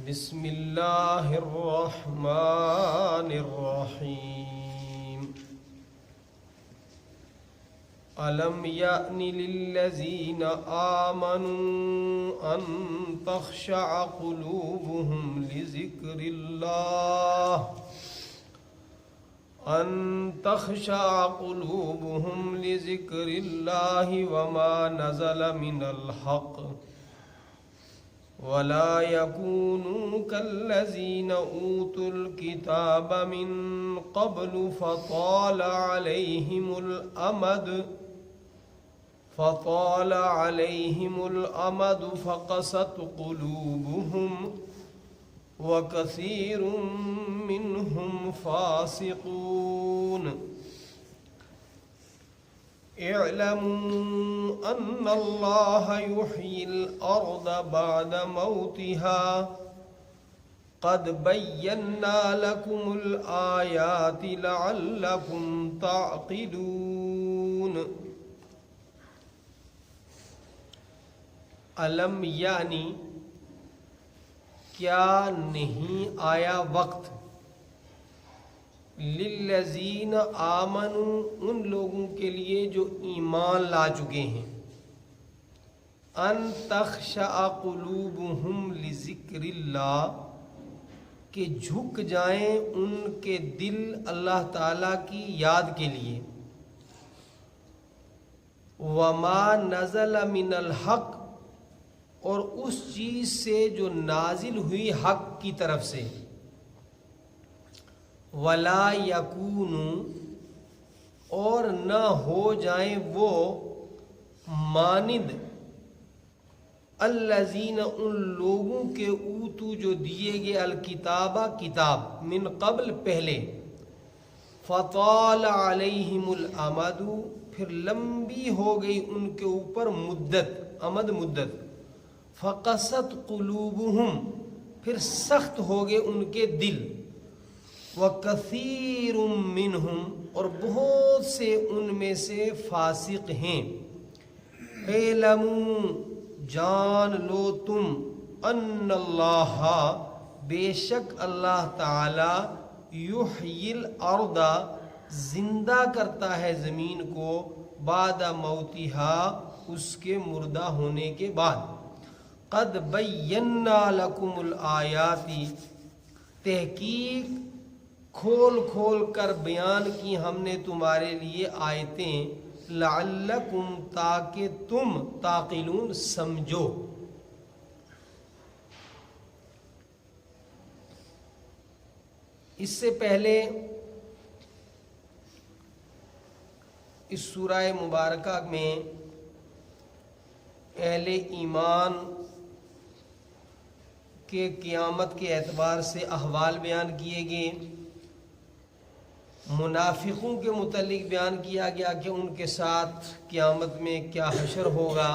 بسم اللہ الرحمن الرحیم الم یأن للذین آمنوا ان تخشع قلوبهم لذکر اللہ وما نزل من الحق ولا يكونوا كالذين أوتوا الكتاب من قبل فطال عليهم الأمد فقست قلوبهم وكثير منهم فاسقون اعلموا ان اللہ یحیی الارض بعد موتها قد بینا لکم الآیات لعلکم تعقلون۔ الم یعنی کیا نہیں آیا وقت، للذین آمنوا ان لوگوں کے لیے جو ایمان لا چکے ہیں، ان تخشع قلوبہم لذکر اللہ کہ جھک جائیں ان کے دل اللہ تعالیٰ کی یاد کے لیے، وما نزل من الحق اور اس چیز سے جو نازل ہوئی حق کی طرف سے، ولا یکونوا اور نہ ہو جائیں وہ مانند الذین ان لوگوں کے اوتو جو دیے گئے الکتابہ کتاب من قبل پہلے، فطال علیہم الامد پھر لمبی ہو گئی ان کے اوپر مدت، مدت، فقست قلوبہم پھر سخت ہو گئے ان کے دل، وَكَثِيرٌ مِّنْهُمْ اور بہت سے ان میں سے فاسق ہیں۔ اعلموا جان لو تم، ان اللہ بے شک اللہ تعالی یحیی الارض زندہ کرتا ہے زمین کو، بعد موتہا اس کے مردہ ہونے کے بعد، قد بینا لکم الآیات تحقیق کھول کھول کر بیان کی ہم نے تمہارے لیے آیتیں، لعلکم تاکہ تم تعقلون سمجھو۔ اس سے پہلے اس سورہ مبارکہ میں اہل ایمان کے قیامت کے اعتبار سے احوال بیان کیے گئے، منافقوں کے متعلق بیان کیا گیا کہ ان کے ساتھ قیامت میں کیا حشر ہوگا،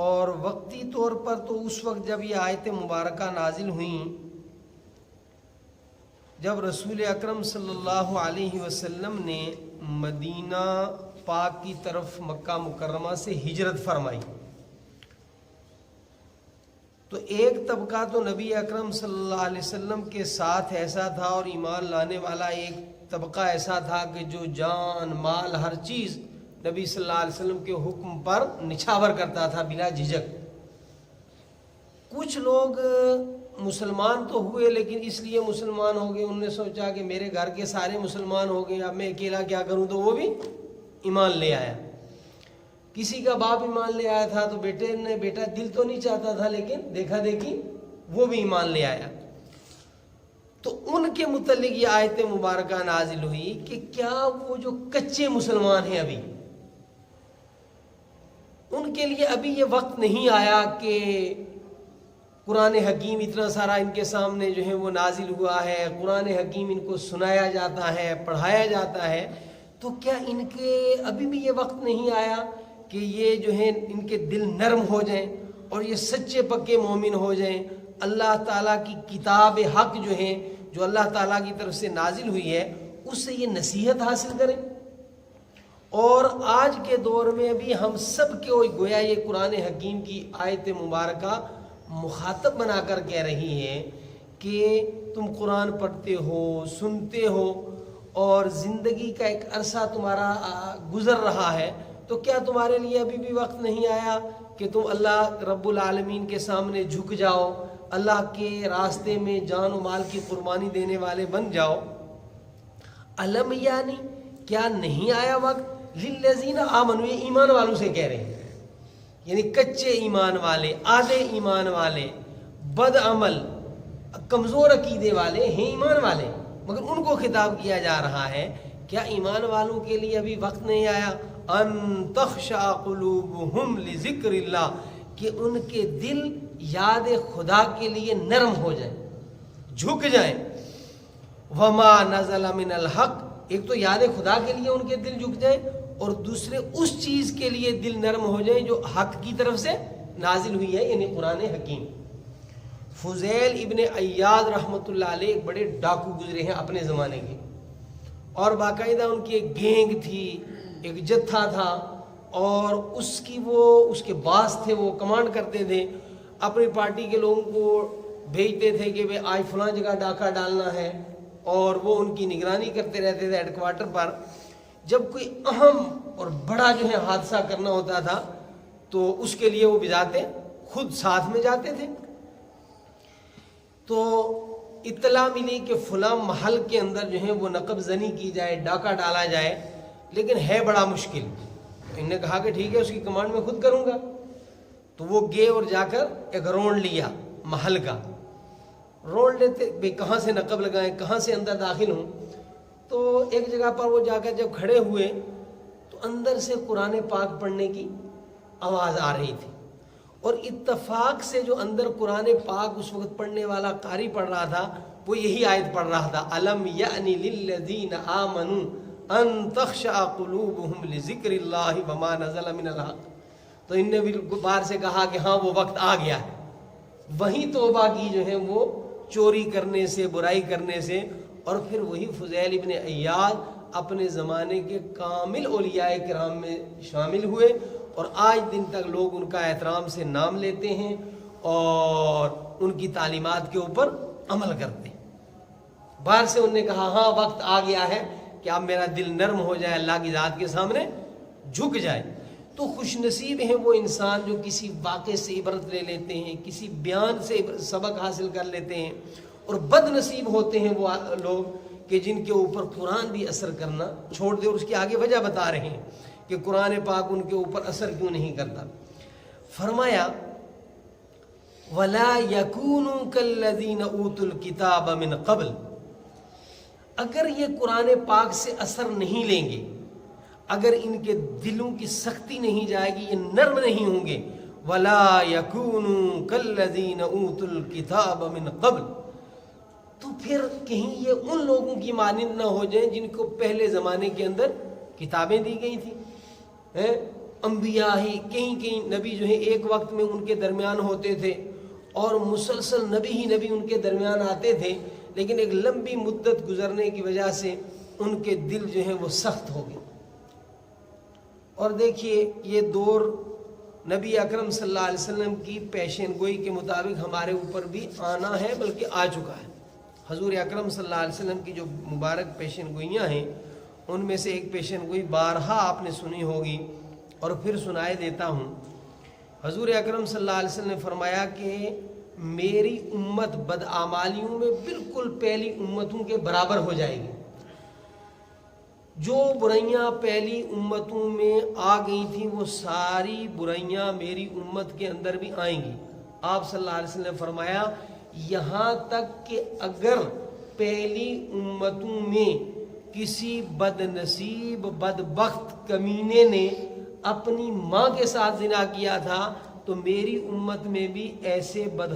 اور وقتی طور پر تو اس وقت جب یہ آیت مبارکہ نازل ہوئیں جب رسول اکرم صلی اللہ علیہ وسلم نے مدینہ پاک کی طرف مکہ مکرمہ سے ہجرت فرمائی، تو ایک طبقہ تو نبی اکرم صلی اللہ علیہ وسلم کے ساتھ ایسا تھا اور ایمان لانے والا ایک طبقہ ایسا تھا کہ جو جان مال ہر چیز نبی صلی اللہ علیہ وسلم کے حکم پر نچھاور کرتا تھا بلا جھجک۔ کچھ لوگ مسلمان تو ہوئے لیکن اس لیے مسلمان ہو گئے، انہوں نے سوچا کہ میرے گھر کے سارے مسلمان ہو گئے، اب میں اکیلا کیا کروں، تو وہ بھی ایمان لے آیا۔ کسی کا باپ ایمان لے آیا تھا تو بیٹا دل تو نہیں چاہتا تھا لیکن دیکھا دیکھی وہ بھی ایمان لے آیا۔ تو ان کے متعلق یہ آیت مبارکہ نازل ہوئی کہ کیا وہ جو کچے مسلمان ہیں ابھی ان کے لیے ابھی یہ وقت نہیں آیا کہ قرآن حکیم اتنا سارا ان کے سامنے جو ہے وہ نازل ہوا ہے، قرآن حکیم ان کو سنایا جاتا ہے، پڑھایا جاتا ہے، تو کیا ان کے ابھی بھی یہ وقت نہیں آیا کہ یہ جو ہے ان کے دل نرم ہو جائیں اور یہ سچے پکے مومن ہو جائیں، اللہ تعالیٰ کی کتاب حق جو ہے جو اللہ تعالیٰ کی طرف سے نازل ہوئی ہے اس سے یہ نصیحت حاصل کریں اور آج کے دور میں بھی ہم سب کے گویا یہ قرآن حکیم کی آیت مبارکہ مخاطب بنا کر کہہ رہی ہے کہ تم قرآن پڑھتے ہو، سنتے ہو، اور زندگی کا ایک عرصہ تمہارا گزر رہا ہے، تو کیا تمہارے لیے ابھی بھی وقت نہیں آیا کہ تم اللہ رب العالمین کے سامنے جھک جاؤ، اللہ کے راستے میں جان و مال کی قربانی دینے والے بن جاؤ؟ علم یعنی کیا نہیں آیا وقت للذین آمنوا، یہ ایمان والوں سے کہہ رہے ہیں، یعنی کچے ایمان والے، آدھے ایمان والے، بد عمل، کمزور عقیدے والے ہیں ایمان والے، مگر ان کو خطاب کیا جا رہا ہے، کیا ایمان والوں کے لیے ابھی وقت نہیں آیا ان تخشع قلوبہم لذکر اللہ، کہ ان کے دل یاد خدا کے لیے نرم ہو جائیں، جھک جائیں؟ وما نزل من الحق، ایک تو یاد خدا کے لیے ان کے دل جھک جائیں، اور دوسرے اس چیز کے لیے دل نرم ہو جائیں جو حق کی طرف سے نازل ہوئی ہے، یعنی قرآن حکیم۔ فضیل ابن عیاض رحمۃ اللہ علیہ ایک بڑے ڈاکو گزرے ہیں اپنے زمانے کے، اور باقاعدہ ان کی ایک گینگ تھی، ایک جتھا تھا، اور اس کے باس تھے، وہ کمانڈ کرتے تھے، اپنی پارٹی کے لوگوں کو بھیجتے تھے کہ آج فلاں جگہ ڈاکہ ڈالنا ہے، اور وہ ان کی نگرانی کرتے رہتے تھے ہیڈ کوارٹر پر۔ جب کوئی اہم اور بڑا جو ہے حادثہ کرنا ہوتا تھا تو اس کے لیے وہ بجاتے خود ساتھ میں جاتے تھے۔ تو اطلاع ملی کہ فلاں محل کے اندر جو ہے وہ نقب زنی کی جائے، ڈاکہ ڈالا جائے، لیکن ہے بڑا مشکل۔ انہوں نے کہا کہ ٹھیک ہے، اس کی کمانڈ میں خود کروں گا۔ تو وہ گئے اور جا کر ایک رونڈ لیا محل کا، رونڈ لیتے بھئی کہاں سے نقب لگائیں، کہاں سے اندر داخل ہوں۔ تو ایک جگہ پر وہ جا کر جب کھڑے ہوئے تو اندر سے قرآن پاک پڑھنے کی آواز آ رہی تھی، اور اتفاق سے جو اندر قرآن پاک اس وقت پڑھنے والا قاری پڑھ رہا تھا وہ یہی آیت پڑھ رہا تھا، الم یعنی للذین آمنوا ان تخشع قلوبہم لذکر اللہ وما نزل من الحق۔ تو ان نے بھی باہر سے کہا کہ ہاں وہ وقت آ گیا ہے، وہیں توبہ کی جو ہے وہ چوری کرنے سے، برائی کرنے سے۔ اور پھر وہی فضیل ابن عیاض اپنے زمانے کے کامل اولیاء کرام میں شامل ہوئے، اور آج دن تک لوگ ان کا احترام سے نام لیتے ہیں اور ان کی تعلیمات کے اوپر عمل کرتے ہیں۔ باہر سے انہوں نے کہا ہاں وقت آ گیا ہے کہ اب میرا دل نرم ہو جائے، اللہ کی ذات کے سامنے جھک جائے۔ تو خوش نصیب ہیں وہ انسان جو کسی واقعے سے عبرت لے لیتے ہیں، کسی بیان سے سبق حاصل کر لیتے ہیں، اور بد نصیب ہوتے ہیں وہ لوگ کہ جن کے اوپر قرآن بھی اثر کرنا چھوڑ دے۔ اور اس کی آگے وجہ بتا رہے ہیں کہ قرآن پاک ان کے اوپر اثر کیوں نہیں کرتا۔ فرمایا وَلَا يَكُونُوا كَالَّذِينَ أُوتُوا الْكِتَابَ مِنْ قَبْلِ، اگر یہ قرآن پاک سے اثر نہیں لیں گے، اگر ان کے دلوں کی سختی نہیں جائے گی، یہ نرم نہیں ہوں گے، وَلَا يَكُونُوا كَالَّذِينَ أُوتُوا الْكِتَابَ مِنْ قَبْلِ، تو پھر کہیں یہ ان لوگوں کی مانند نہ ہو جائیں جن کو پہلے زمانے کے اندر کتابیں دی گئی تھیں۔ انبیاء ہی کہیں نبی جو ہے ایک وقت میں ان کے درمیان ہوتے تھے، اور مسلسل نبی ہی نبی ان کے درمیان آتے تھے، لیکن ایک لمبی مدت گزرنے کی وجہ سے ان کے دل جو ہے وہ سخت ہو گئے۔ اور دیکھیے یہ دور نبی اکرم صلی اللہ علیہ وسلم کی پیشین گوئی کے مطابق ہمارے اوپر بھی آنا ہے، بلکہ آ چکا ہے۔ حضور اکرم صلی اللہ علیہ وسلم کی جو مبارک پیشین گوئیاں ہیں ان میں سے ایک پیشین گوئی بارہا آپ نے سنی ہوگی، اور پھر سنائے دیتا ہوں۔ حضور اکرم صلی اللہ علیہ وسلم نے فرمایا کہ میری امت بدعمالیوں میں بالکل پہلی امتوں کے برابر ہو جائے گی۔ جو برائیاں پہلی امتوں میں آ گئی تھیں وہ ساری برائیاں میری امت کے اندر بھی آئیں گی۔ آپ صلی اللہ علیہ وسلم نے فرمایا یہاں تک کہ اگر پہلی امتوں میں کسی بد نصیب بدبخت کمینے نے اپنی ماں کے ساتھ زنا کیا تھا تو میری امت میں بھی ایسے بد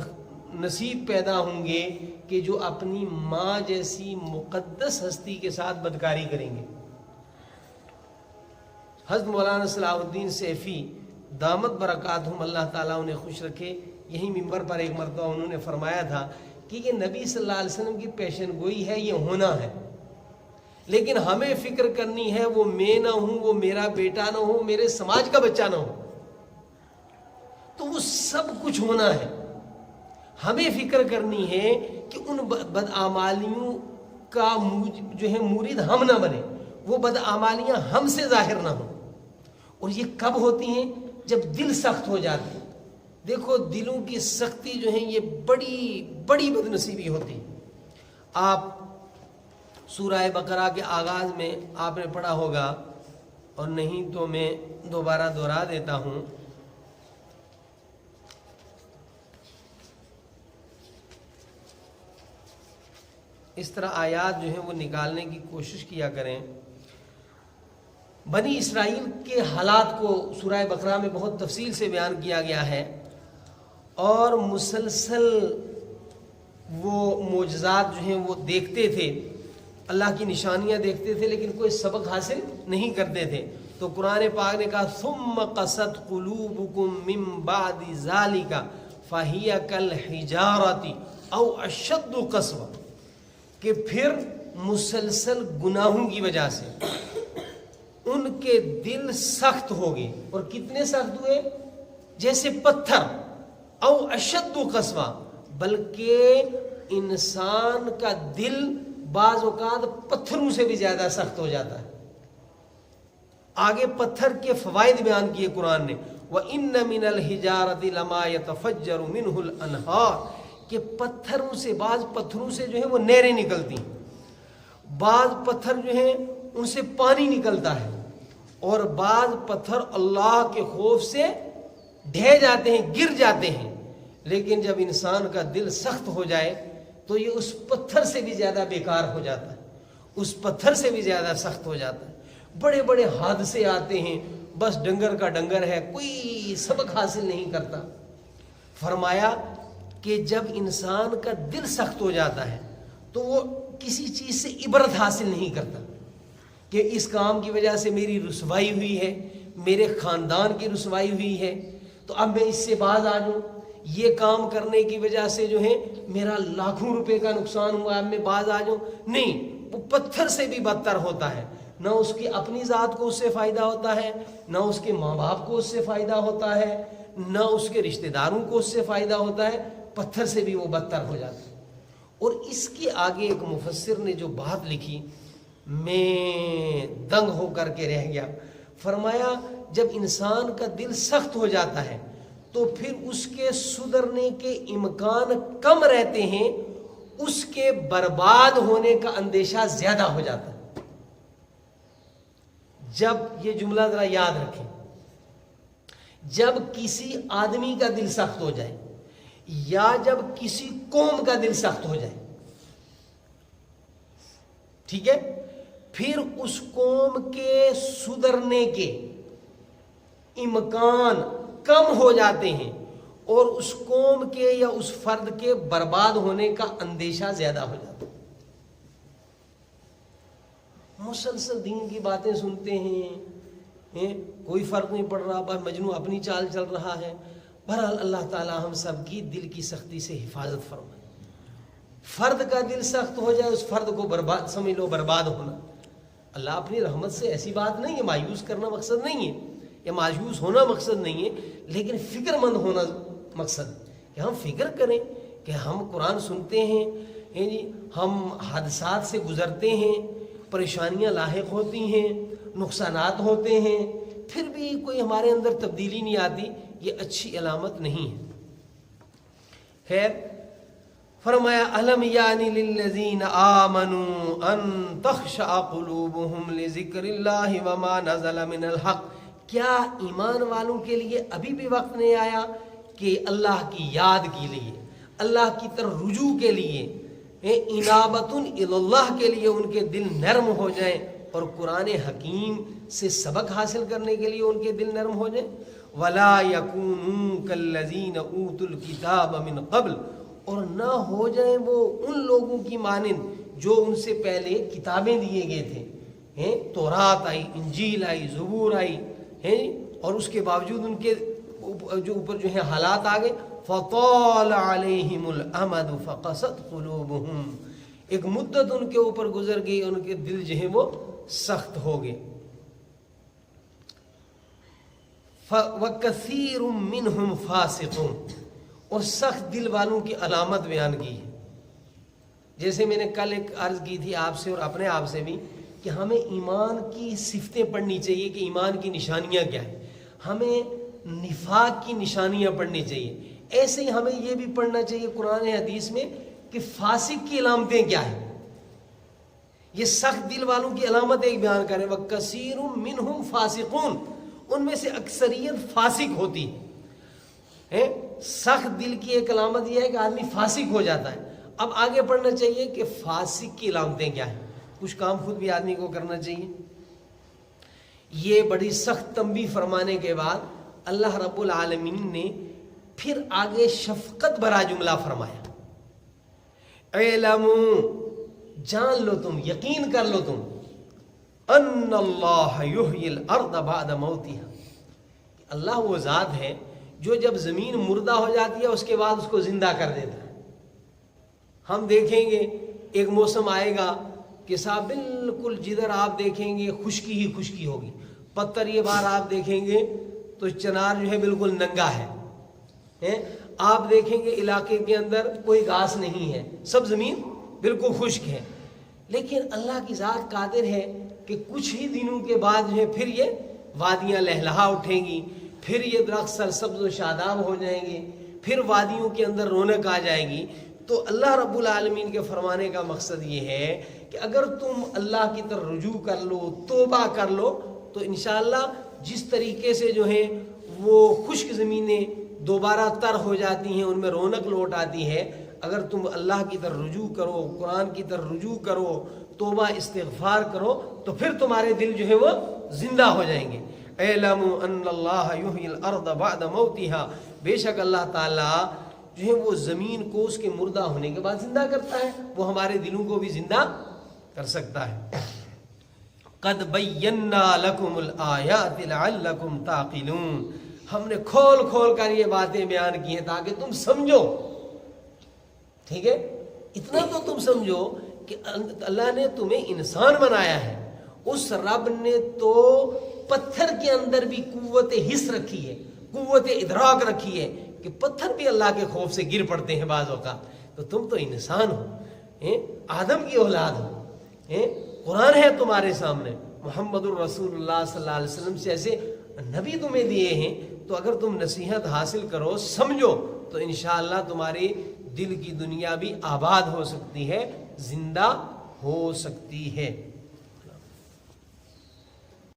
نصیب پیدا ہوں گے کہ جو اپنی ماں جیسی مقدس ہستی کے ساتھ بدکاری کریں گے۔ حضرت مولانا صلاح الدین سیفی دامت برکاتہم اللہ تعالیٰ انہیں خوش رکھے، یہی ممبر پر ایک مرتبہ انہوں نے فرمایا تھا کہ یہ نبی صلی اللہ علیہ وسلم کی پیشن گوئی ہے، یہ ہونا ہے، لیکن ہمیں فکر کرنی ہے وہ میں نہ ہوں، وہ میرا بیٹا نہ ہو، میرے سماج کا بچہ نہ ہو، تو وہ سب کچھ ہونا ہے۔ ہمیں فکر کرنی ہے کہ ان بدعمالیوں کا جو ہے مورد ہم نہ بنے، وہ بدعمالیاں ہم سے ظاہر نہ ہوں۔ اور یہ کب ہوتی ہیں؟ جب دل سخت ہو جاتے ہیں۔ دیکھو دلوں کی سختی جو ہے یہ بڑی بڑی بدنصیبی ہوتی ہے۔ آپ سورہ بقرہ کے آغاز میں آپ نے پڑھا ہوگا، اور نہیں تو میں دوبارہ دہرا دیتا ہوں۔ اس طرح آیات جو ہیں وہ نکالنے کی کوشش کیا کریں۔ بنی اسرائیل کے حالات کو سورہ بقرہ میں بہت تفصیل سے بیان کیا گیا ہے، اور مسلسل وہ معجزات جو ہیں وہ دیکھتے تھے، اللہ کی نشانیاں دیکھتے تھے، لیکن کوئی سبق حاصل نہیں کرتے تھے۔ تو قرآن پاک نے کہا ثم قست قلوبکم من بعد ذالک فہی کالحجارۃ او اشد قسوہ، کہ پھر مسلسل گناہوں کی وجہ سے ان کے دل سخت ہو گئے، اور کتنے سخت ہوئے؟ جیسے پتھر، او اشد قسوہ، بلکہ انسان کا دل بعض اوقات پتھروں سے بھی زیادہ سخت ہو جاتا ہے۔ آگے پتھر کے فوائد بیان کیے قرآن نے، وَإِنَّ مِنَ الْحِجَارَةِ لَمَا يَتَفَجَّرُ مِنْهُ الْأَنْهَارُ، کہ پتھروں سے، بعض پتھروں سے جو ہے وہ نہریں نکلتی ہیں، بعض پتھر جو ہیں ان سے پانی نکلتا ہے، اور بعض پتھر اللہ کے خوف سے ڈھہ جاتے ہیں، گر جاتے ہیں۔ لیکن جب انسان کا دل سخت ہو جائے تو یہ اس پتھر سے بھی زیادہ بیکار ہو جاتا ہے، اس پتھر سے بھی زیادہ سخت ہو جاتا ہے۔ بڑے بڑے حادثے آتے ہیں، بس ڈنگر کا ڈنگر ہے، کوئی سبق حاصل نہیں کرتا۔ فرمایا کہ جب انسان کا دل سخت ہو جاتا ہے تو وہ کسی چیز سے عبرت حاصل نہیں کرتا، کہ اس کام کی وجہ سے میری رسوائی ہوئی ہے، میرے خاندان کی رسوائی ہوئی ہے، تو اب میں اس سے باز آ جاؤں، یہ کام کرنے کی وجہ سے جو ہے میرا لاکھوں روپے کا نقصان ہوا، اب میں باز آ جاؤں۔ نہیں، وہ پتھر سے بھی بدتر ہوتا ہے۔ نہ اس کی اپنی ذات کو اس سے فائدہ ہوتا ہے، نہ اس کے ماں باپ کو اس سے فائدہ ہوتا ہے، نہ اس کے رشتہ داروں کو اس سے فائدہ ہوتا ہے، پتھر سے بھی وہ بدتر ہو جاتا ہے۔ اور اس کے آگے ایک مفسر نے جو بات لکھی، میں دنگ ہو کر کے رہ گیا۔ فرمایا جب انسان کا دل سخت ہو جاتا ہے تو پھر اس کے سدھرنے کے امکان کم رہتے ہیں، اس کے برباد ہونے کا اندیشہ زیادہ ہو جاتا ہے۔ جب یہ جملہ ذرا یاد رکھیں، جب کسی آدمی کا دل سخت ہو جائے یا جب کسی قوم کا دل سخت ہو جائے، ٹھیک ہے، پھر اس قوم کے سدھرنے کے امکان کم ہو جاتے ہیں، اور اس قوم کے یا اس فرد کے برباد ہونے کا اندیشہ زیادہ ہو جاتا ہے۔ مسلسل دین کی باتیں سنتے ہیں، کوئی فرق نہیں پڑ رہا، بس مجنون اپنی چال چل رہا ہے۔ بہرحال اللہ تعالی ہم سب کی دل کی سختی سے حفاظت فرمائے۔ فرد کا دل سخت ہو جائے، اس فرد کو برباد سمجھ لو، برباد ہونا۔ اللہ اپنی رحمت سے ایسی بات نہیں ہے، مایوس کرنا مقصد نہیں ہے، یا مایوس ہونا مقصد نہیں ہے، لیکن فکر مند ہونا مقصد ہے، کہ ہم فکر کریں کہ ہم قرآن سنتے ہیں، ہم حادثات سے گزرتے ہیں، پریشانیاں لاحق ہوتی ہیں، نقصانات ہوتے ہیں، پھر بھی کوئی ہمارے اندر تبدیلی نہیں آتی، یہ اچھی علامت نہیں ہے۔ خیر، فرمایا الم یعنی للذین آمنوا ان تخشع قلوبہم لذکر اللہ وما نزل من الحق، کیا ایمان والوں کے لیے ابھی بھی وقت نہیں آیا کہ اللہ کی یاد کے لیے، اللہ کی طرف رجوع کے لیے، انابۃ اللہ کے لیے ان کے دل نرم ہو جائیں، اور قرآن حکیم سے سبق حاصل کرنے کے لیے ان کے دل نرم ہو جائیں۔ ولا یکونوا کالذین اوتوا الکتاب من قبل، اور نہ ہو جائیں وہ ان لوگوں کی مانند جو ان سے پہلے کتابیں دیے گئے تھے، تورات آئی، انجیل آئی، زبور آئی، اور اس کے باوجود ان کے جو اوپر جو ہے حالات آ گئے، فطال علیہم الامد فقست قلوبہم، ایک مدت ان کے اوپر گزر گئی، ان کے دل جو ہے وہ سخت ہو گئے. وَكَثِيرٌ مِّنْهُمْ فَاسِقُونَ، اور سخت دل والوں کی علامت بیان کی ہے. جیسے میں نے کل ایک عرض کی تھی آپ سے اور اپنے آپ سے بھی کہ ہمیں ایمان کی صفتیں پڑھنی چاہیے کہ ایمان کی نشانیاں کیا ہیں. ہمیں نفاق کی نشانیاں پڑھنی چاہیے. ایسے ہی ہمیں یہ بھی پڑھنا چاہیے قرآن حدیث میں کہ فاسق کی علامتیں کیا ہیں. یہ سخت دل والوں کی علامت ایک بیان کریں، وَكَثِيرٌ مِّنْهُمْ فَاسِقُونَ، ان میں سے اکثریت فاسق ہوتی ہے. سخت دل کی ایک علامت یہ ہے کہ آدمی فاسق ہو جاتا ہے. اب آگے پڑھنا چاہیے کہ فاسق کی علامتیں کیا ہیں. کچھ کام خود بھی آدمی کو کرنا چاہیے. یہ بڑی سخت تنبیہ فرمانے کے بعد اللہ رب العالمین نے پھر آگے شفقت بھرا جملہ فرمایا، اعلموا، جان لو تم، یقین کر لو تم، ان اللہ یحیی الارض بعد موتها، اللہ وہ ذات ہے جو جب زمین مردہ ہو جاتی ہے اس کے بعد اس کو زندہ کر دیتا ہے. ہم دیکھیں گے ایک موسم آئے گا کہ صاحب بالکل جدھر آپ دیکھیں گے خشکی ہی خشکی ہوگی. پتھر یہ بار آپ دیکھیں گے تو چنار جو ہے بالکل ننگا ہے. آپ دیکھیں گے علاقے کے اندر کوئی گھاس نہیں ہے، سب زمین بالکل خشک ہے. لیکن اللہ کی ذات قادر ہے کہ کچھ ہی دنوں کے بعد جو ہے پھر یہ وادیاں لہلہا اٹھیں گی، پھر یہ درخت سرسبز و شاداب ہو جائیں گے، پھر وادیوں کے اندر رونق آ جائے گی. تو اللہ رب العالمین کے فرمانے کا مقصد یہ ہے کہ اگر تم اللہ کی طرف رجوع کر لو، توبہ کر لو، تو انشاءاللہ جس طریقے سے جو ہے وہ خشک زمینیں دوبارہ تر ہو جاتی ہیں، ان میں رونق لوٹ آتی ہے، اگر تم اللہ کی طرف رجوع کرو، قرآن کی طرف رجوع کرو، توبہ استغفار کرو، تو پھر تمہارے دل جو ہے وہ زندہ ہو جائیں گے. اعلموا ان اللہ یحیی الارض بعد موتها، بے شک اللہ تعالیٰ جو ہے وہ زمین کو اس کے مردہ ہونے کے بعد زندہ کرتا ہے، وہ ہمارے دلوں کو بھی زندہ کر سکتا ہے. قد بینا لکم الآیات لعلکم تعقلون، ہم نے کھول کھول کر یہ باتیں بیان کی ہیں تاکہ تم سمجھو. ٹھیک ہے، اتنا تو تم سمجھو کہ اللہ نے تمہیں انسان بنایا ہے. اس رب نے تو پتھر کے اندر بھی قوت حس رکھی ہے، قوت ادراک رکھی ہے کہ پتھر بھی اللہ کے خوف سے گر پڑتے ہیں بعض اوقات. تو تم تو انسان ہو، آدم کی اولاد ہو، قرآن ہے تمہارے سامنے، محمد الرسول اللہ صلی اللہ علیہ وسلم سے ایسے نبی تمہیں دیے ہیں. تو اگر تم نصیحت حاصل کرو، سمجھو، تو انشاءاللہ تمہاری دل کی دنیا بھی آباد ہو سکتی ہے، زندہ ہو سکتی ہے.